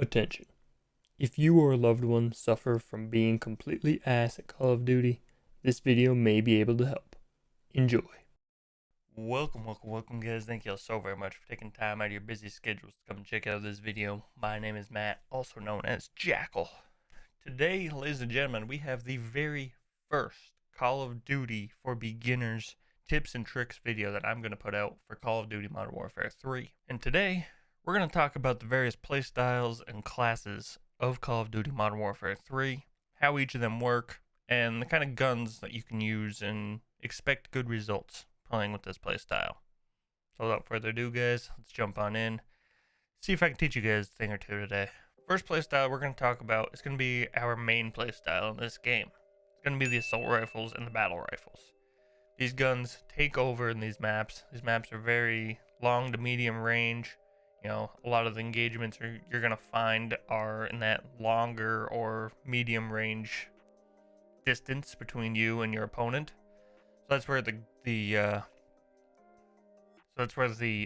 Attention. If you or a loved one suffer from being completely ass at Call of Duty, this video may be able to help. Enjoy. Welcome guys. Thank y'all so very much for taking time out of your busy schedules to come and check out this video. My name is Matt, also known as Jackal. Today, ladies and gentlemen, we have the very first Call of Duty for Beginners tips and tricks video that I'm going to put out for Call of Duty Modern Warfare 3. And today, we're going to talk about the various playstyles and classes of Call of Duty Modern Warfare 3, how each of them work, and the kind of guns that you can use and expect good results playing with this playstyle. So without further ado, guys, let's jump on in, see if I can teach you guys a thing or two today. First playstyle we're going to talk about is going to be our main playstyle in this game. It's going to be the assault rifles and the battle rifles. These guns take over in these maps. These maps are very long to medium range. You know, a lot of the engagements you're going to find are in that longer or medium range distance between you and your opponent. So that's where the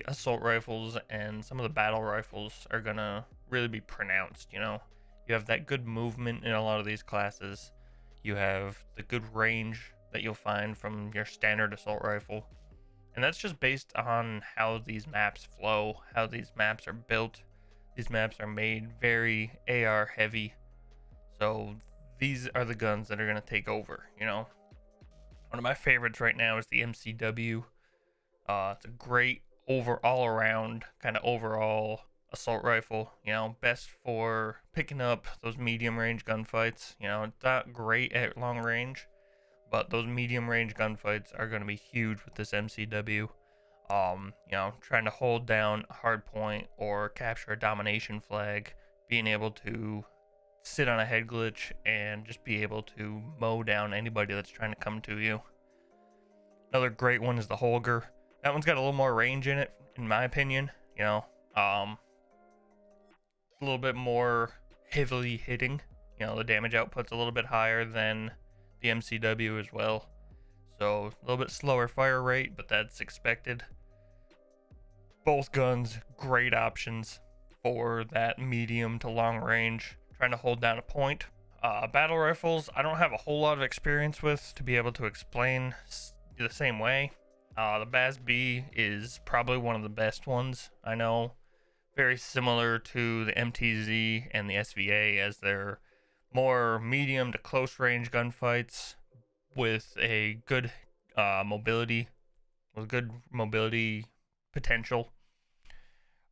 assault rifles and some of the battle rifles are going to really be pronounced, you know. You have that good movement in a lot of these classes. You have the good range that you'll find from your standard assault rifle. And that's just based on how these maps flow, how these maps are built. These maps are made very AR heavy. So these are the guns that are going to take over, you know. One of my favorites right now is the MCW. It's a great all around kind of overall assault rifle, you know, best for picking up those medium range gunfights. You know, it's not great at long range, but those medium range gunfights are going to be huge with this MCW. You know, trying to hold down a hard point or capture a domination flag, being able to sit on a head glitch and just be able to mow down anybody that's trying to come to you. Another great one is the Holger. That one's got a little more range in it, in my opinion. You know, a little bit more heavily hitting. You know, the damage output's a little bit higher than the MCW as well. So a little bit slower fire rate, but that's expected. Both guns, great options for that medium to long range, trying to hold down a point. Battle rifles, I don't have a whole lot of experience with to be able to explain the same way. The Bas-B is probably one of the best ones I know. Very similar to the MTZ and the SVA, as they're more medium to close range gunfights with a good mobility potential.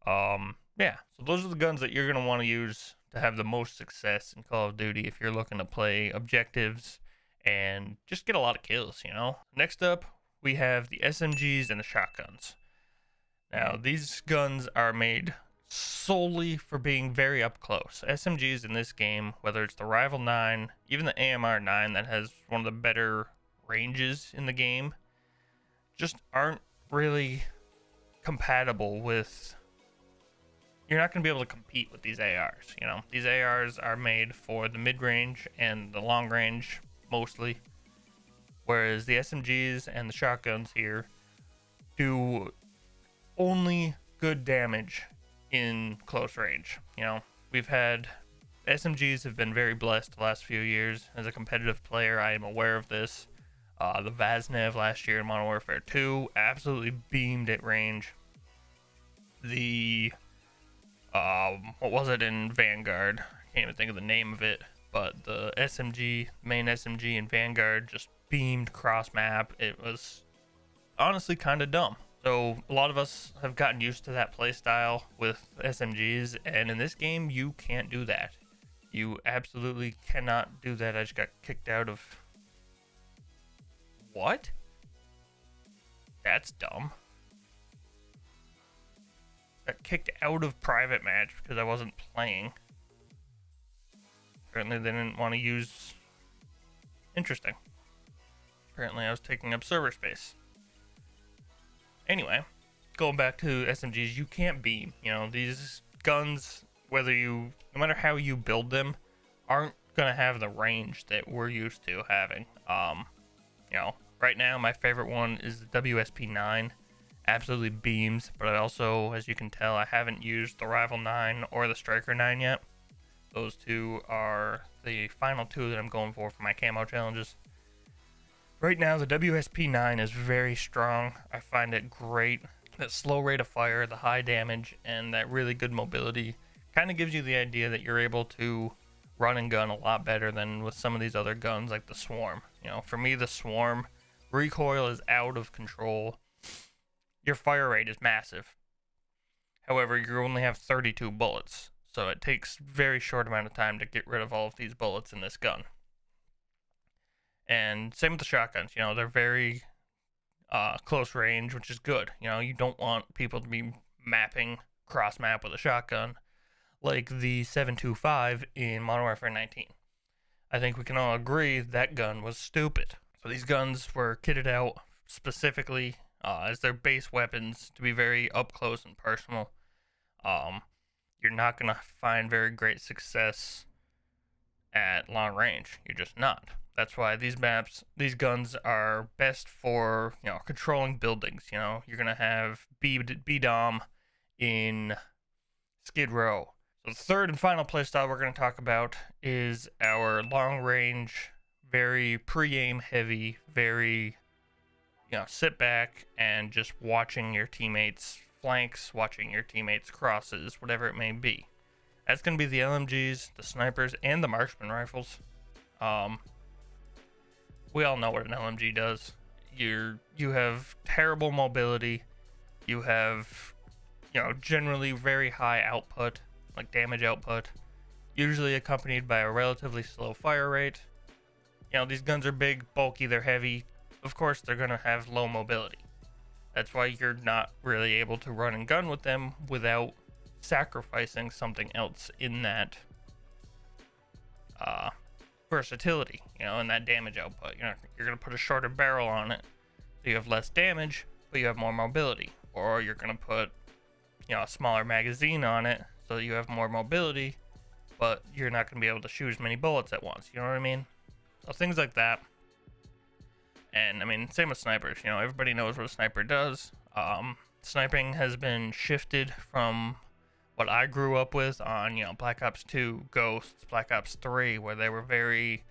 Yeah, so those are the guns that you're going to want to use to have the most success in Call of Duty if you're looking to play objectives and just get a lot of kills, you know. Next up, we have the SMGs and the shotguns. Now, these guns are made solely for being very up close. SMGs in this game, whether it's the Rival 9, even the AMR 9 that has one of the better ranges in the game, just aren't really compatible with... You're not going to be able to compete with these ARs, you know. These ARs are made for the mid-range and the long range, mostly. Whereas the SMGs and the shotguns here do only good damage in close range. You know, we've had SMGs have been very blessed the last few years. As a competitive player, I am aware of this. The Vaznev last year in Modern Warfare 2 absolutely beamed at range. The what was it in Vanguard? I can't even think of the name of it, but the SMG, main SMG in Vanguard, just beamed cross map. It was honestly kind of dumb. So a lot of us have gotten used to that playstyle with SMGs, and in this game you can't do that. You absolutely cannot do that. I just got kicked out of... What? That's dumb. Got kicked out of private match because I wasn't playing. Apparently they didn't want to use... Interesting. Apparently I was taking up server space. Anyway, going back to SMGs, you can't beam. You know, these guns, no matter how you build them, aren't gonna have the range that we're used to having. You know, right now my favorite one is the WSP-9. absolutely beams, but I also, as you can tell, I haven't used the Rival 9 or the Striker 9 yet. Those two are the final two that I'm going for my camo challenges. Right now, the WSP-9 is very strong. I find it great. That slow rate of fire, the high damage, and that really good mobility kind of gives you the idea that you're able to run and gun a lot better than with some of these other guns like the Swarm. You know, for me, the Swarm recoil is out of control. Your fire rate is massive. However, you only have 32 bullets, so it takes very short amount of time to get rid of all of these bullets in this gun. And same with the shotguns. You know, they're very close range, which is good. You know, you don't want people to be mapping cross map with a shotgun like the 7.25 in Modern Warfare 19. I think we can all agree that gun was stupid. So these guns were kitted out specifically as their base weapons to be very up close and personal. You're not going to find very great success at long range. You're just not. That's why these guns are best for, you know, controlling buildings. You know, you're going to have B-Dom in Skid Row. So the third and final playstyle we're going to talk about is our long range, very pre-aim heavy, very, you know, sit back and just watching your teammates flanks, watching your teammates crosses, whatever it may be. That's going to be the LMGs, the snipers, and the marksman rifles. We all know what an LMG does. You have terrible mobility. You have, you know, generally very high output, like damage output, usually accompanied by a relatively slow fire rate. You know, these guns are big, bulky, they're heavy. Of course, they're going to have low mobility. That's why you're not really able to run and gun with them without sacrificing something else in that versatility, you know, and that damage output. You're going to put a shorter barrel on it, so you have less damage, but you have more mobility. Or you're going to put, you know, a smaller magazine on it, so you have more mobility, but you're not going to be able to shoot as many bullets at once. You know what I mean? So things like that. And I mean, same with snipers. You know, everybody knows what a sniper does. Sniping has been shifted from what I grew up with on, you know, Black Ops 2, Ghosts, Black Ops 3, where they were very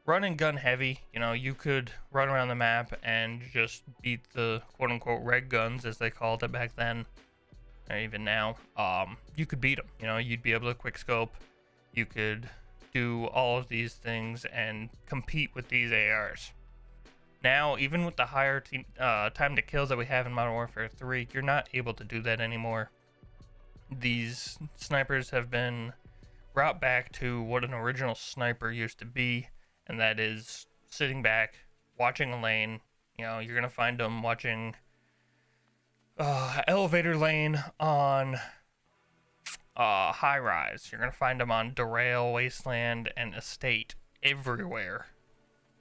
run and gun heavy. You know, you could run around the map and just beat the quote unquote red guns, as they called it back then, or even now. You could beat them. You know, you'd be able to quick scope. You could do all of these things and compete with these ARs. Now, even with the higher time to kills that we have in Modern Warfare 3, you're not able to do that anymore. These snipers have been brought back to what an original sniper used to be, and that is sitting back, watching a lane. You know, you're going to find them watching elevator lane on high rise. You're going to find them on Derail, Wasteland, and Estate everywhere.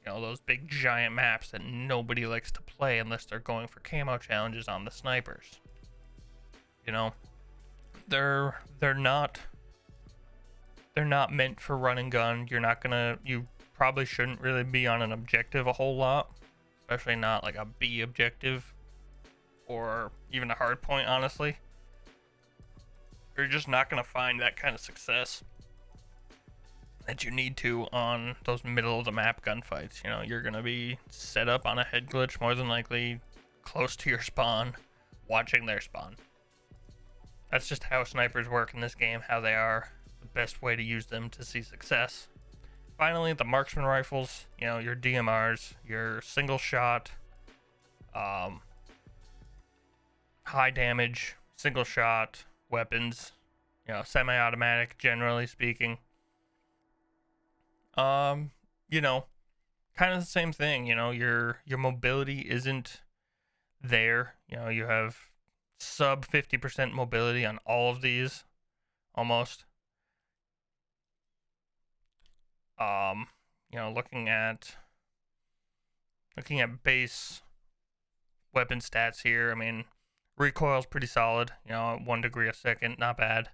You know, those big giant maps that nobody likes to play unless they're going for camo challenges on the snipers. You know, they're not meant for run and gun. You probably shouldn't really be on an objective a whole lot, especially not like a B objective or even a hard point, honestly. You're just not going to find that kind of success that you need to on those middle of the map gunfights. You know, you're going to be set up on a head glitch, more than likely close to your spawn, watching their spawn. That's just how snipers work in this game, how they are the best way to use them to see success. Finally, the marksman rifles, you know, your DMRs, your single shot, high damage, single shot weapons, you know, semi-automatic, generally speaking. You know, kind of the same thing. You know, your mobility isn't there. You know, you have sub 50% mobility on all of these, almost. You know, looking at base weapon stats here, I mean, recoil's pretty solid. You know, 1 degree a second, not bad.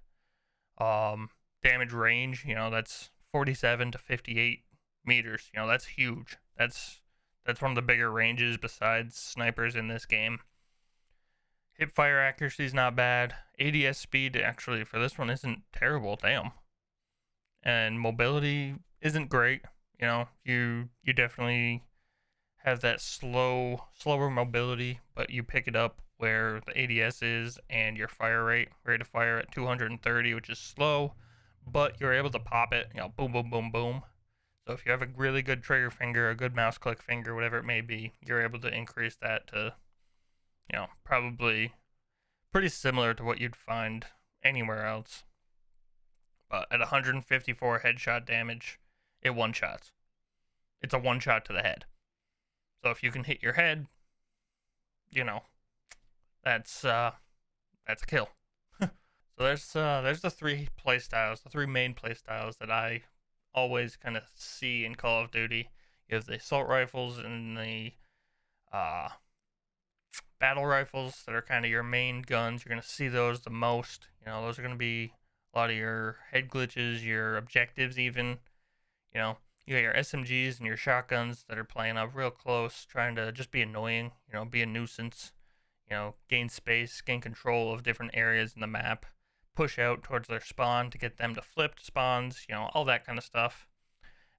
Damage range, you know, that's 47 to 58 meters. You know, that's huge. That's one of the bigger ranges besides snipers in this game. Hip fire accuracy is not bad. ADS speed, actually, for this one isn't terrible. Damn. and mobility isn't great. You know, you definitely have that slower mobility, but you pick it up where the ADS is, and your fire rate of fire at 230, which is slow, but you're able to pop it, you know, boom, boom, boom, boom. So if you have a really good trigger finger, a good mouse click finger, whatever it may be, you're able to increase that to, you know, probably pretty similar to what you'd find anywhere else. But at 154 headshot damage, it one-shots. It's a one-shot to the head. So if you can hit your head, you know, that's a kill. So there's the three playstyles, the three main playstyles that I always kind of see in Call of Duty. You have the assault rifles and the battle rifles that are kind of your main guns. You're gonna see those the most. You know, those are gonna be a lot of your head glitches, your objectives, even. You know, you got your SMGs and your shotguns that are playing up real close, trying to just be annoying. You know, be a nuisance. You know, gain space, gain control of different areas in the map, push out towards their spawn to get them to flip spawns. You know, all that kind of stuff.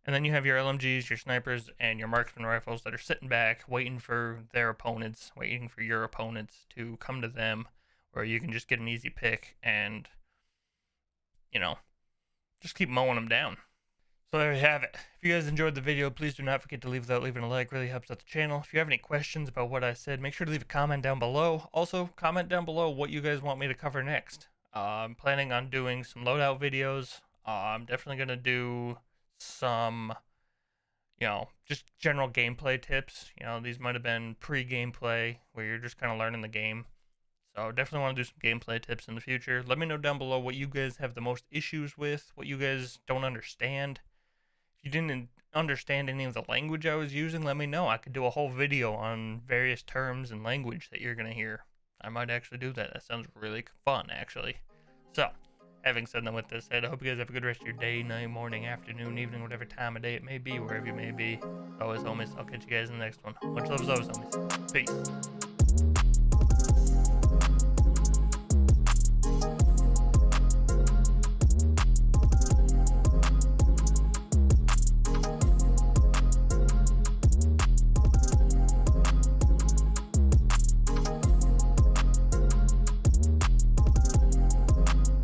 And then you have your LMGs, your snipers, and your marksman rifles that are sitting back, waiting for their opponents, waiting for your opponents to come to them, where you can just get an easy pick and, you know, just keep mowing them down. So there you have it. If you guys enjoyed the video, please do not forget to leave without leaving a like. Really helps out the channel. If you have any questions about what I said, make sure to leave a comment down below. Also, comment down below what you guys want me to cover next. I'm planning on doing some loadout videos. I'm definitely going to do some, you know, just general gameplay tips. You know, these might have been pre-gameplay where you're just kind of learning the game. So definitely want to do some gameplay tips in the future. Let me know down below what you guys have the most issues with, what you guys don't understand. If you didn't understand any of the language I was using, let me know. I could do a whole video on various terms and language that you're going to hear. I might actually do that. That sounds really fun, actually. So, having said that, with this said, I hope you guys have a good rest of your day, night, morning, afternoon, evening, whatever time of day it may be, wherever you may be. Always, homies, I'll catch you guys in the next one. Much love, homies. Peace.